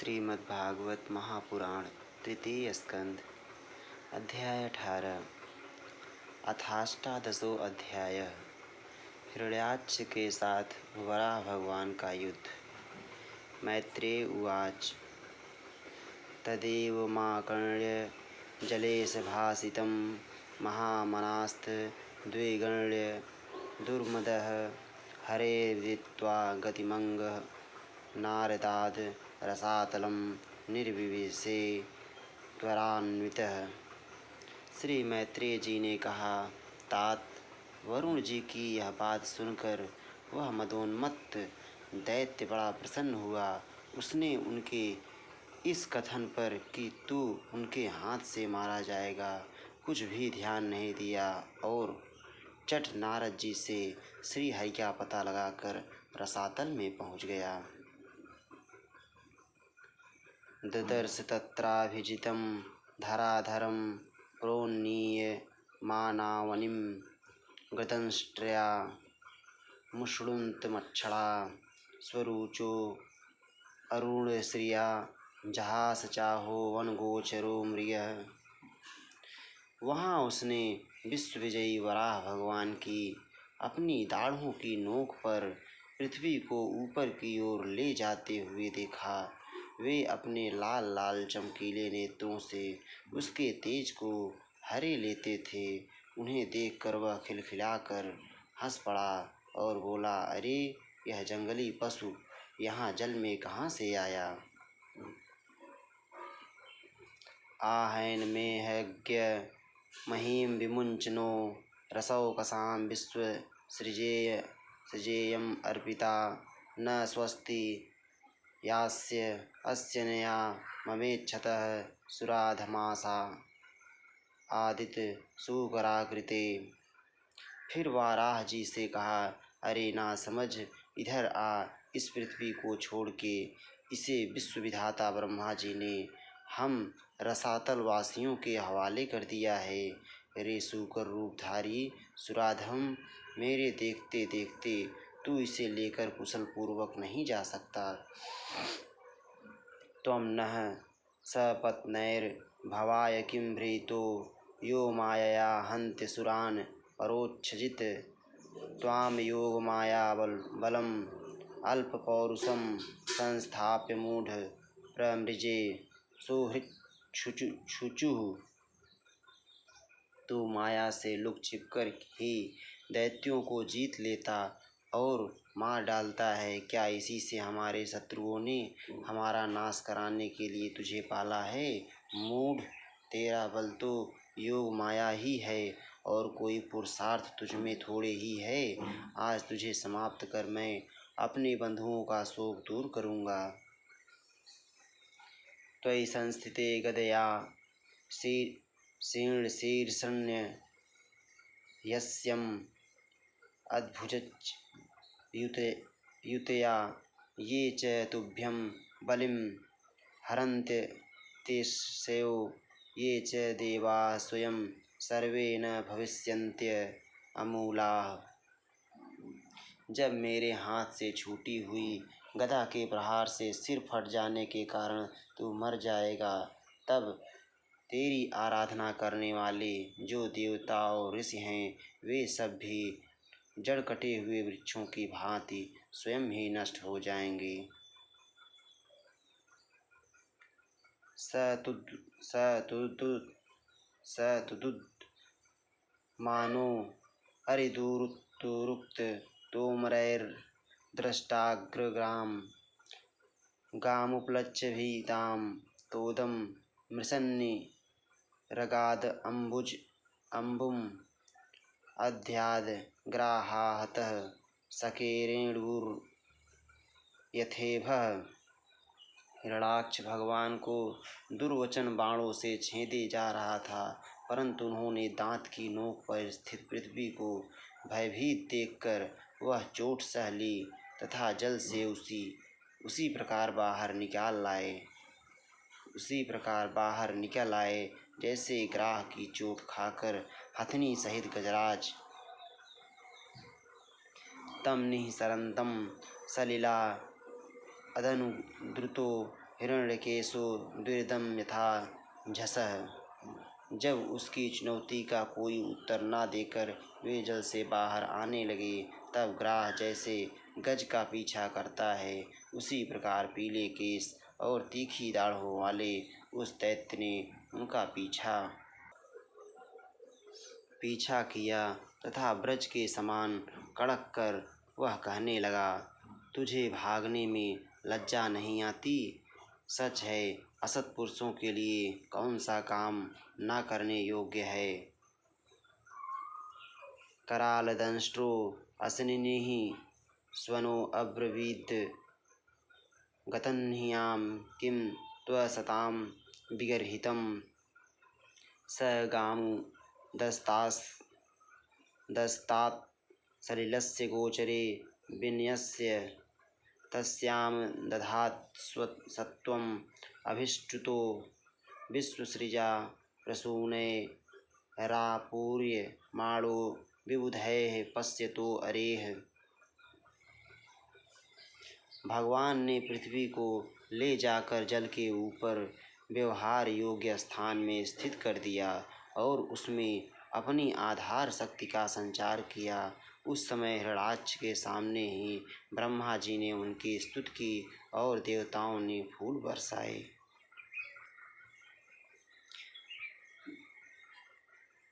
श्रीमद्भागवत महापुराण तृतीय स्कंद अध्याय 18 अथाष्टादशो अध्याय हिरण्याक्ष के साथ वराह भगवान का युद्ध। मैत्रेय उवाच तदेव माकर्ण्य जलेश भासितं महामनास्थ द्विगण्य दुर्मदः हरेर्विदित्वा गतिमङ्गः नारदाद रसातलं निर्विवेशे त्वरान्वितः। श्री मैत्रेय जी ने कहा, तात वरुण जी की यह बात सुनकर वह मदोन्मत्त दैत्य बड़ा प्रसन्न हुआ। उसने उनके इस कथन पर कि तू उनके हाथ से मारा जाएगा कुछ भी ध्यान नहीं दिया और चट नारद जी से श्री हरि का पता लगाकर रसातल में पहुँच गया। ददर्श तत्राभिजितं धराधरं प्रोन्नीय मानावनिं गतंष्ट्रया मुष्णुन्तमक्षरा स्वरुचो अरुणश्रिया जहास चाहो वनगोचरो मृगः। वहाँ उसने विश्वविजयी वराह भगवान की अपनी दाढ़ों की नोक पर पृथ्वी को ऊपर की ओर ले जाते हुए देखा। वे अपने लाल लाल चमकीले नेत्रों से उसके तेज को हरे लेते थे। उन्हें देखकर वह खिलखिलाकर हंस पड़ा और बोला, अरे यह जंगली पशु यहाँ जल में कहाँ से आया? आहैन में हैज्ञ महीम विमुंचनो रसौकसां विश्व सृजेयम अर्पिता न स्वस्ति यास्य अस्यनया ममेच्छतः सुराधमासा आदित सुकराकृते। फिर वाराह जी से कहा, अरे ना समझ, इधर आ। इस पृथ्वी को छोड़ के इसे विश्वविधाता ब्रह्मा जी ने हम रसातल वासियों के हवाले कर दिया है। रे सूकर रूपधारी सुराधम, मेरे देखते देखते तू इसे लेकर कुशल पूर्वक नहीं जा सकता। त्वं नः सपत्नैर्भवाय किं भ्रीतो यो मायया हन्ति सुरान् परोक्षजित्। त्वां योगमाया बलम् अल्पपौरुषं संस्थाप्य मूढ़ प्रमृजे सुहृच्छुचुः। तू माया से लुक छिपकर ही दैत्यों को जीत लेता और मार डालता है। क्या इसी से हमारे शत्रुओं ने हमारा नाश कराने के लिए तुझे पाला है? मूढ़, तेरा बल तो योग माया ही है और कोई पुरुषार्थ तुझमें थोड़े ही है। आज तुझे समाप्त कर मैं अपने बंधुओं का शोक दूर करूँगा। त्वयि संस्थिते गदया शीर्षण्य यस्यम् अद्भुजच्च युतया ये च तुभ्यं बलिं हरन्त्यतिशयो ये च देवाः स्वयं सर्वे न भविष्यन्त्य अमूलाः। जब मेरे हाथ से छूटी हुई गदा के प्रहार से सिर फट जाने के कारण तू मर जाएगा, तब तेरी आराधना करने वाले जो देवता और ऋषि हैं वे सब भी जड़ कटे हुए वृक्षों की भांति स्वयं ही नष्ट हो जाएंगे। सतुदुद मानो अरिदुरुक्त तोमरैर्दृष्टाग्रगाम गामुपलक्ष्य भीतां तोदम मृषन्नि रगाद अम्बुम अध्याद ग्राहाहतः सकेरेणुर्यथेभः। हिरण्याक्ष भगवान को दुर्वचन बाणों से छेदे जा रहा था, परंतु उन्होंने दांत की नोक पर स्थित पृथ्वी को भयभीत देखकर वह चोट सह ली तथा जल से उसी प्रकार बाहर निकल आए जैसे ग्राह की चोट खाकर हथनी सहित गजराज। तम निःसरन्तं सलिला अदनुद्रुतो हिरण्यकेशो द्विविधं यथा झसः। जब उसकी चुनौती का कोई उत्तर न देकर वे जल से बाहर आने लगे, तब ग्राह जैसे गज का पीछा करता है, उसी प्रकार पीले केश और तीखी दाढ़ों वाले उस दैत्य ने उनका पीछा किया तथा ब्रज के समान कड़क कर वह कहने लगा, तुझे भागने में लज्जा नहीं आती? सच है, असत पुरुषों के लिए कौन सा काम न करने योग्य है। करालदंष्ट्रो अशनिनिः स्वनो अब्रवीत् गतन्ह्यां किं त्वसतां विगर्हितं। स गामु दस्तात् सलिलस्य गोचरे विन्यस्य तस्यां दधात् सत्वम् अभिष्टुतो विश्वसृजा प्रसूनैरापूर्यमाणो विबुधैः पश्यतो अरेः। भगवान ने पृथ्वी को ले जाकर जल के ऊपर व्यवहार योग्य स्थान में स्थित कर दिया और उसमें अपनी आधार शक्ति का संचार किया। उस समय हिरणाक्ष के सामने ही ब्रह्मा जी ने उनकी स्तुति की और देवताओं ने फूल बरसाए।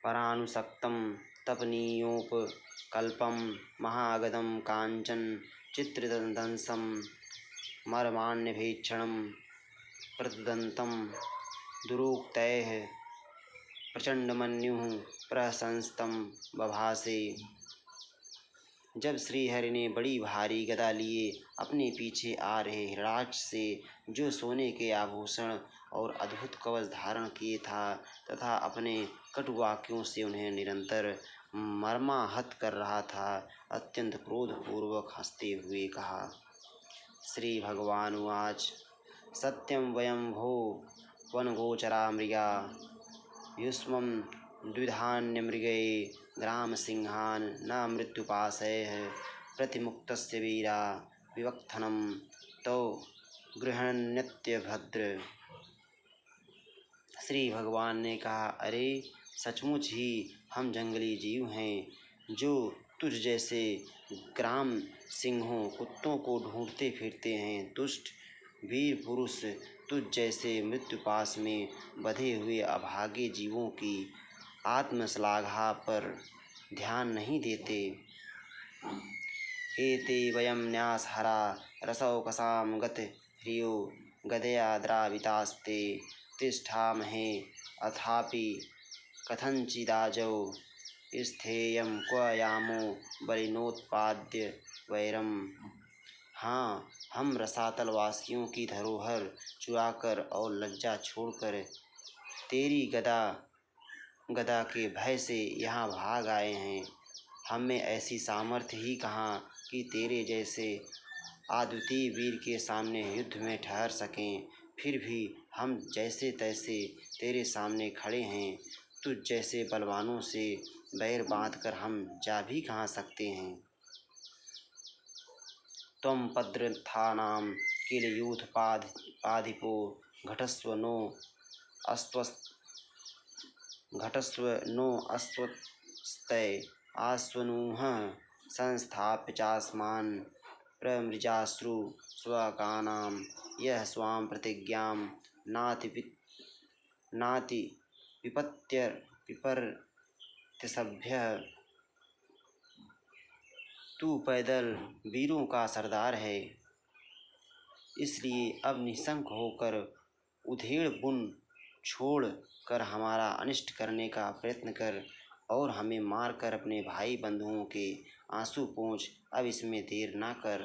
परानुशक्तं तपनीयोपकल्पं महागदं काञ्चन चित्रदंसं मर्माण्यभीक्षणं प्रतिदन्तं दुरोक्तैः प्रचंडमन्युः प्रशंसितं बभासे। जब श्रीहरि ने बड़ी भारी गदा लिए अपने पीछे आ रहे हिरणाक्ष से, जो सोने के आभूषण और अद्भुत कवच धारण किए था तथा अपने कटु वाक्यों से उन्हें निरंतर मर्माहत कर रहा था, अत्यंत क्रोधपूर्वक हंसते हुए कहा। श्री भगवान उवाच, सत्यं वयं भो वनगोचरा मृगा युष्मं द्विधान्यमृगये ग्रामसिंहान् न मृत्युपाशैः प्रतिमुक्तस्य वीरा विवक्थनं तौ गृह्णन्त्यभद्र। श्री भगवान ने कहा, अरे सचमुच ही हम जंगली जीव हैं जो तुझ जैसे ग्राम सिंहों कुत्तों को ढूंढते फिरते हैं। दुष्ट वीर पुरुष तुझ जैसे मृत्युपाश में बंधे हुए अभागे जीवों की आत्मश्लाघा पर ध्यान नहीं देते। एते वयं न्यासहरा रसौकसां गतह्रियो गदया द्रावितास्ते तिष्ठामहे अथापि कथंचिदाजौ स्थेयं क्व यामो बलिनोत्पाद्य वैरम। हाँ, हम रसातल वासियों की धरोहर चुराकर और लज्जा छोड़कर तेरी गदा के भय से यहाँ भाग आए हैं। हम में ऐसी सामर्थ्य ही कहाँ कि तेरे जैसे अद्वितीय वीर के सामने युद्ध में ठहर सकें। फिर भी हम जैसे तैसे तेरे सामने खड़े हैं। तुझ जैसे बलवानों से बैर बांधकर हम जा भी कहाँ सकते हैं। त्वं पद्रथानां किल यूथपाधिपो घटस्व नो अस्त्वस्ते आस्वनूह संस्थाप्य चास्मान् प्रमृजाश्रु स्वकानां यः स्वां प्रतिज्ञां नाति विपर्त्यसभ्यः। तू पैदल वीरों का सरदार है, इसलिए अब निशंक होकर उधेड़ बुन छोड़ कर हमारा अनिष्ट करने का प्रयत्न कर और हमें मारकर अपने भाई बंधुओं के आंसू पोंछ। अब इसमें देर ना कर।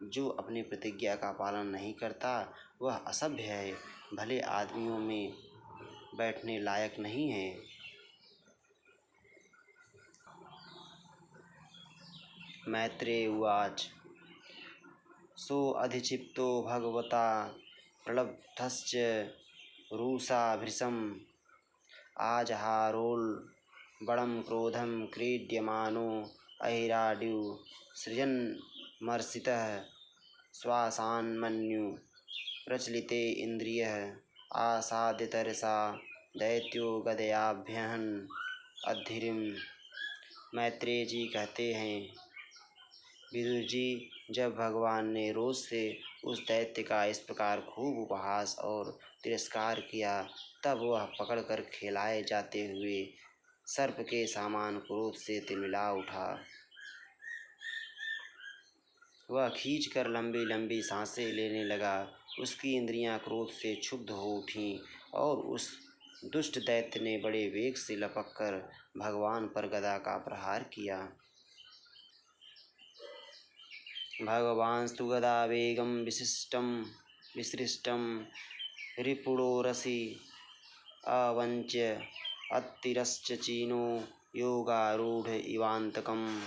जो अपनी प्रतिज्ञा का पालन नहीं करता वह असभ्य है, भले आदमियों में बैठने लायक नहीं है। मैत्रेय उवाच, सो अधिक्षिप्तो भगवता प्रलब्धश्च रुषा भृशम् आजहारोल्बणं क्रोधं क्रीड्यमानो अहिराड्यु सृजन्मर्षितः श्वासान्मन्यु प्रचलिते इंद्रियः आसाद्य तरसा दैत्यो गदयाभ्यहन अधीरिम। मैत्रेय जी कहते हैं, विदुर जी, जब भगवान ने रोज से उस दैत्य का इस प्रकार खूब उपहास और तिरस्कार किया, तब वह पकड़कर खिलाए जाते हुए सर्प के समान क्रोध से तिलमिला उठा। वह खींचकर लंबी लंबी सांसें लेने लगा। उसकी इंद्रियां क्रोध से क्षुब्ध हो उठीं और उस दुष्ट दैत्य ने बड़े वेग से लपककर भगवान पर गदा का प्रहार किया। भगवांस्तु गदा वेगं विसृष्टं रिपुणोरसि अवंच्य अत्तिरश्च चीनो योगारूढ़ इवांतकम्।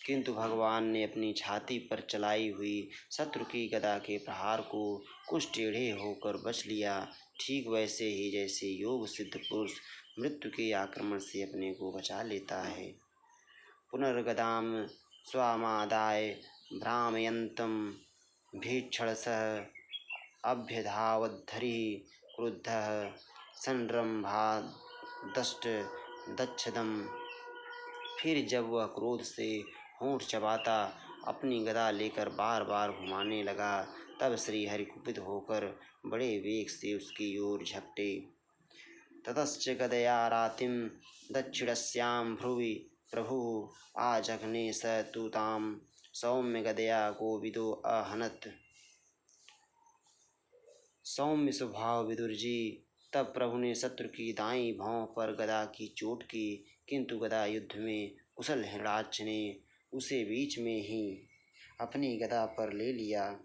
किंतु भगवान ने अपनी छाती पर चलाई हुई शत्रु की गदा के प्रहार को कुछ टेढ़े होकर बच लिया, ठीक वैसे ही जैसे योग सिद्ध पुरुष मृत्यु के आक्रमण से अपने को बचा लेता है। पुनर्गदाम स्वामादाय भ्रामयन्तं भीक्षणसः अभ्यधावद्धरिः क्रुद्धः संरम्भादष्टदच्छदम्। फिर जब वह क्रोध से होंठ चबाता अपनी गदा लेकर बार बार घुमाने लगा, तब श्री हरि कुपित होकर बड़े वेग से उसकी ओर झपटे। ततश्च गदया रातिं दक्षिणस्यां भ्रुवि प्रभुः आजघने स तु तां सौम्य गदया गोविदो अहनत्। सौम्य स्वभाव विदुर जी, तब प्रभु ने शत्रु की दाईं भौं पर गदा की चोट की, किंतु गदा युद्ध में कुशल हिरणाक्ष ने उसे बीच में ही अपनी गदा पर ले लिया।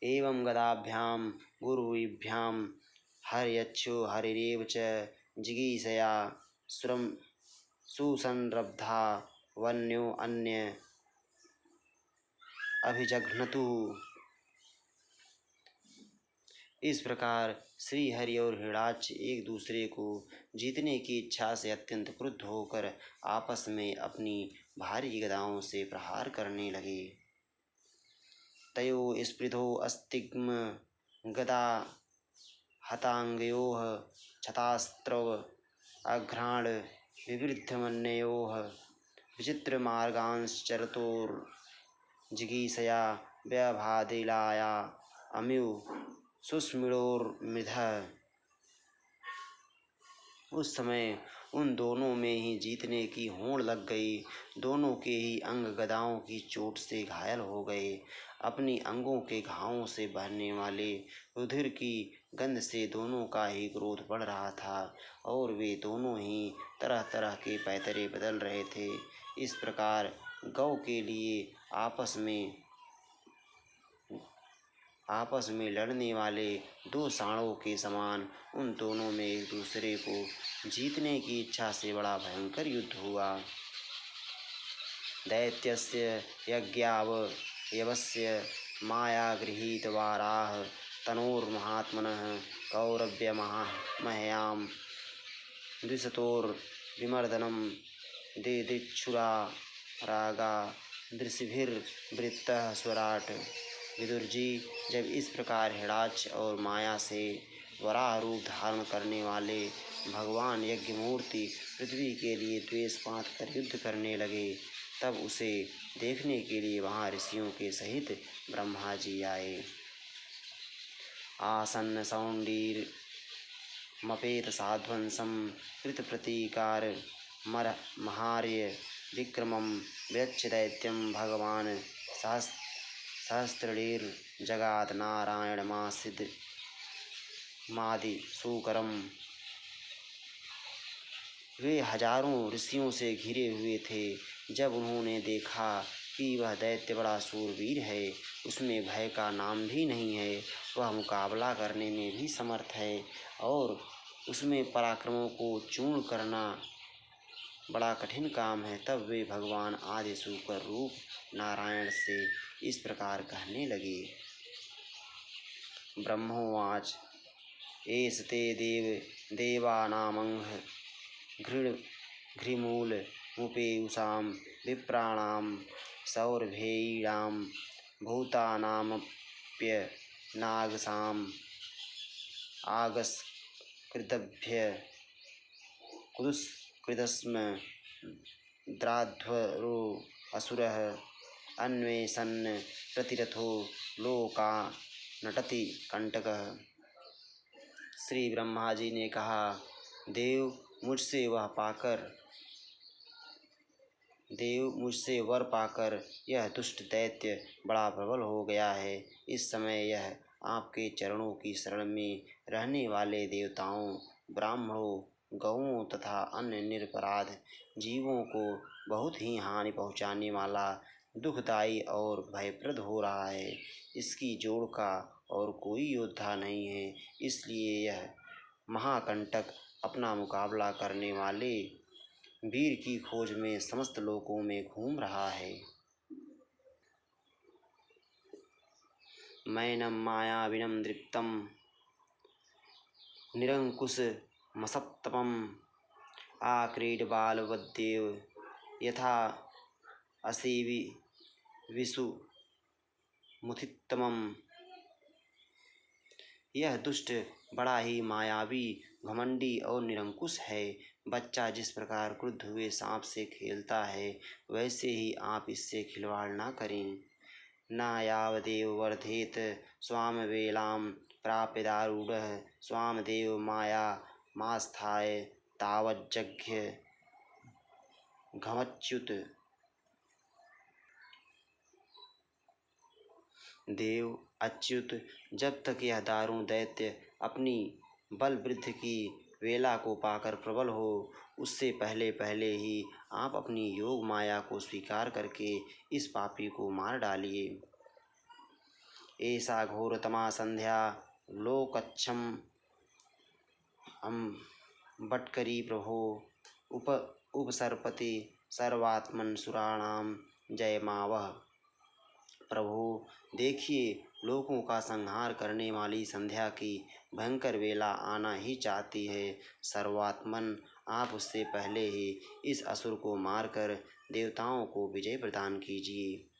एवं गदाभ्याम गुरुभ्याम हर्यच्छो हरिरेव च जिगीषया सुसंरब्धा वन्यो अन्य अभिजघ्नतु। इस प्रकार श्री हरि और हिरणाक्ष एक दूसरे को जीतने की इच्छा से अत्यंत क्रुद्ध होकर आपस में अपनी भारी गदाओं से प्रहार करने लगे। तयो स्पृधो अस्तिग्म गदा हतांगयोः छतास्त्रव अघ्राण विवृद्धमन्योः विचित्र मार्गांश्चरतोर्जिगीषया व्यभादिलाया अम्यु सुस्मिरोर्मृधः। उस समय उन दोनों में ही जीतने की होड़ लग गई। दोनों के ही अंग गदाओं की चोट से घायल हो गए। अपनी अंगों के घावों से बहने वाले रुधिर की गंध से दोनों का ही क्रोध बढ़ रहा था और वे दोनों ही तरह तरह के पैतरे बदल रहे थे। इस प्रकार गौ के लिए आपस में लड़ने वाले दो साँड़ों के समान उन दोनों में एक दूसरे को जीतने की इच्छा से बड़ा भयंकर युद्ध हुआ। दैत्यस्य यज्ञावयवस्य मायागृहीतवाराः तनोर्महात्मनः कौरव्यमहयां द्विशतोर्विमर्दनं दिदिक्षुरा रागा दृशिभिर्वृत्तः स्वराट। विदुर जी, जब इस प्रकार हिरणाक्ष और माया से वराह रूप धारण करने वाले भगवान यज्ञमूर्ति पृथ्वी के लिए द्वेष बांध कर युद्ध करने लगे, तब उसे देखने के लिए वहाँ ऋषियों के सहित ब्रह्मा जी आए। आसन्न सौंडीरमपेत साध्वंसं कृतप्रतीकार महार्य विक्रमं विरच्य दैत्यं भगवान् सहस्रणीर्जगात् नारायणमासिदमादिसूकरम्। वे हजारों ऋषियों से घिरे हुए थे। जब उन्होंने देखा कि वह दैत्य बड़ा शूरवीर है, उसमें भय का नाम भी नहीं है, वह मुकाबला करने में भी समर्थ है और उसमें पराक्रमों को चूर्ण करना बड़ा कठिन काम है, तब वे भगवान आदिसूकर रूप नारायण से इस प्रकार कहने लगे। ब्रह्मोवाच एष ते देवानामंघ् घ्रिमूलमुपेयुषां विप्राणां सौरभेयीणां भूतानामप्यनेकानां क्षिप्य नागसाम आगस्कृतभ्य कुदुष्कृतस्म द्राध्वरो असुरः अन्वेषन् प्रतिरथो लोका नटति कंटकः। श्री ब्रह्मा जी ने कहा, देव मुझसे वर पाकर यह दुष्ट दैत्य बड़ा प्रबल हो गया है। इस समय यह आपके चरणों की शरण में रहने वाले देवताओं, ब्राह्मणों, गौओं तथा अन्य निरपराध जीवों को बहुत ही हानि पहुँचाने वाला, दुखदायी और भयप्रद हो रहा है। इसकी जोड़ का और कोई योद्धा नहीं है, इसलिए यह महाकंटक अपना मुकाबला करने वाले वीर की खोज में समस्त लोकों में घूम रहा है। मैनं मायाविनं दृप्तं निरंकुशमसत्तमम् आक्रीडबालवद्देव यथा असेवि विषुमुथितमम्। यह दुष्ट बड़ा ही मायावी, घमंडी और निरंकुश है। बच्चा जिस प्रकार क्रुद्ध हुए सांप से खेलता है, वैसे ही आप इससे खिलवाड़ न करें। न यावदेव वर्धेत स्वामवेलां प्राप्य दारूढ़ः स्वामदेव माया मास्थाय तावज्जघ्य घमच्युत। देव अच्युत, जब तक यह दारुण दैत्य अपनी बल वृद्धि की वेला को पाकर प्रबल हो, उससे पहले पहले ही आप अपनी योग माया को स्वीकार करके इस पापी को मार डालिए। ऐसा घोरतमा संध्या लोकक्षम बटकरी प्रभो उपसर्पति सर्वात्मन सुराणाम जयमावह। प्रभु देखिए, लोकों का संहार करने वाली संध्या की भयंकर वेला आना ही चाहती है। सर्वात्मन, आप उससे पहले ही इस असुर को मारकर देवताओं को विजय प्रदान कीजिए।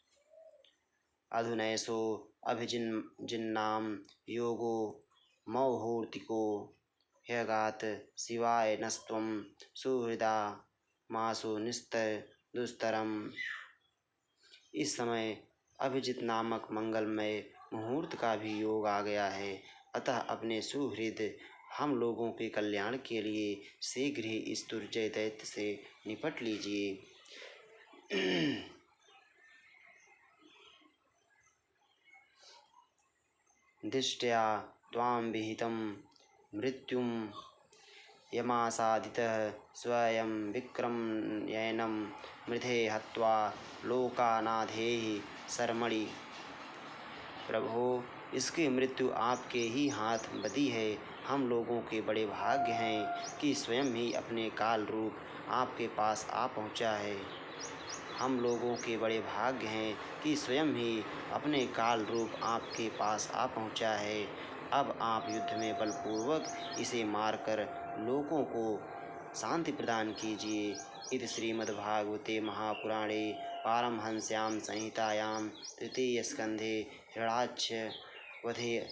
अधुनैसो अभिजिन्नाम योगो मौहूर्तिको ह्यगात शिवाय नस्त्वं सुहृदा मासो निस्तर दुस्तरम। इस समय अभिजित नामक मंगलमय मुहूर्त का भी योग आ गया है, अतः अपने सुहृद हम लोगों के कल्याण के लिए शीघ्र ही इस दुर्जय दैत्य से निपट लीजिए। दृष्ट्या त्वां विहितं मृत्युं यमासादितः स्वयं विक्रम्यैनं मृधे हत्वा लोकानाधेहि शर्मणि। प्रभो, इसकी मृत्यु आपके ही हाथ बदी है। हम लोगों के बड़े भाग्य हैं कि स्वयं ही अपने काल रूप आपके पास आ पहुँचा है। हम लोगों के बड़े भाग्य हैं कि स्वयं ही अपने काल रूप आपके पास आ पहुँचा है। अब आप युद्ध में बलपूर्वक इसे मारकर लोगों को शांति प्रदान कीजिए। इति श्रीमद्भागवते महापुराणे पारमहंस्यां संहितायां तृतीय स्कंधे हिरण्याक्ष वधे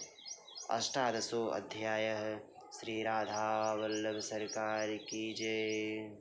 18वां अध्यायः। श्री राधा वल्लभ सरकार की जय।